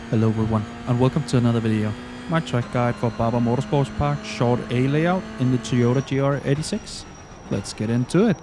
Hello everyone and welcome to another video. My track guide for Barber Motorsport Park short A layout in the Toyota GR86. Let's get into it.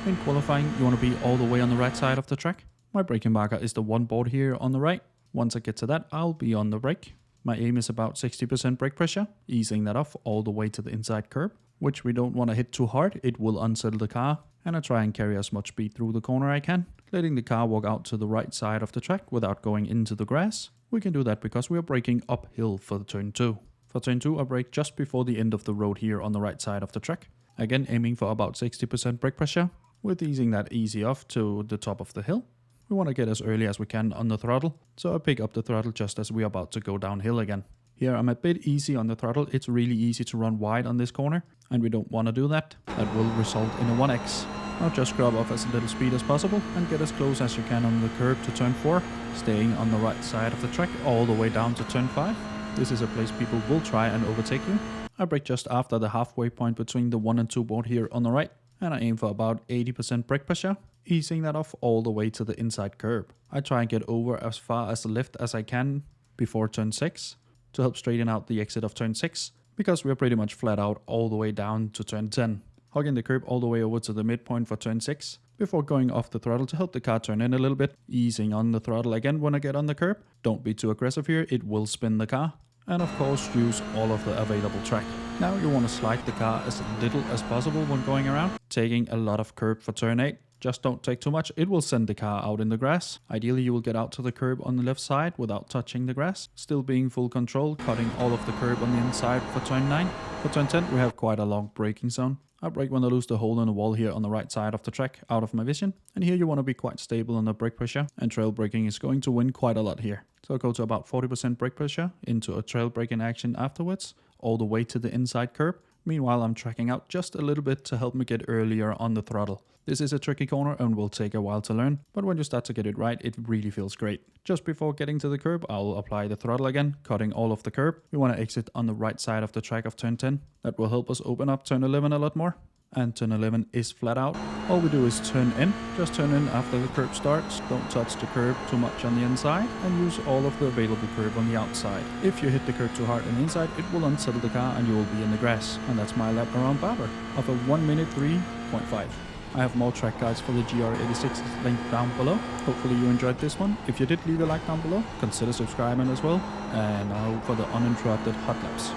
In qualifying you want to be all the way on the right side of the track. My braking marker is the one board here on the right. Once I get to that I'll be on the brake. My aim is about 60% brake pressure, easing that off all the way to the inside curb, which we don't want to hit too hard, it will unsettle the car. And I try and carry as much speed through the corner I can, letting the car walk out to the right side of the track without going into the grass. We can do that because we are braking uphill for the turn 2. For turn 2 I brake just before the end of the road here on the right side of the track. Again aiming for about 60% brake pressure, with easing that easy off to the top of the hill. We want to get as early as we can on the throttle, so I pick up the throttle just as we are about to go downhill again. Here I'm a bit easy on the throttle, it's really easy to run wide on this corner, and we don't want to do that. That will result in a 1x. Now just grab off as little speed as possible and get as close as you can on the curb to turn 4, staying on the right side of the track all the way down to turn 5. This is a place people will try and overtake you. I brake just after the halfway point between the 1 and 2 board here on the right, and I aim for about 80% brake pressure, easing that off all the way to the inside curb. I try and get over as far as the left as I can before turn 6 to help straighten out the exit of turn 6, because we are pretty much flat out all the way down to turn 10. Hugging the curb all the way over to the midpoint for turn 6 before going off the throttle to help the car turn in a little bit, easing on the throttle again when I get on the curb. Don't be too aggressive here, it will spin the car. And of course use all of the available track. Now you want to slide the car as little as possible when going around, taking a lot of curb for turn 8. Just don't take too much, it will send the car out in the grass. Ideally you will get out to the curb on the left side without touching the grass, still being full control, cutting all of the curb on the inside for turn 9. For turn 10 we have quite a long braking zone. I brake when I lose the hole in the wall here on the right side of the track out of my vision, and here you want to be quite stable on the brake pressure, and trail braking is going to win quite a lot here. So go to about 40% brake pressure into a trail braking action afterwards, all the way to the inside curb. Meanwhile I'm tracking out just a little bit to help me get earlier on the throttle. This is a tricky corner and will take a while to learn, but when you start to get it right it really feels great. Just before getting to the curb I'll apply the throttle again, cutting all of the curb. We want to exit on the right side of the track of turn 10. That will help us open up turn 11 a lot more. And turn 11 is flat out. All we do is turn in. Just turn in after the curb starts. Don't touch the curb too much on the inside and use all of the available curb on the outside. If you hit the curb too hard on the inside it will unsettle the car and you will be in the grass. And that's my lap around Barber of a 1 minute 3.5. I have more track guides for the GR86 linked down below. Hopefully you enjoyed this one. If you did, leave a like down below. Consider subscribing as well. And now for the uninterrupted hot laps.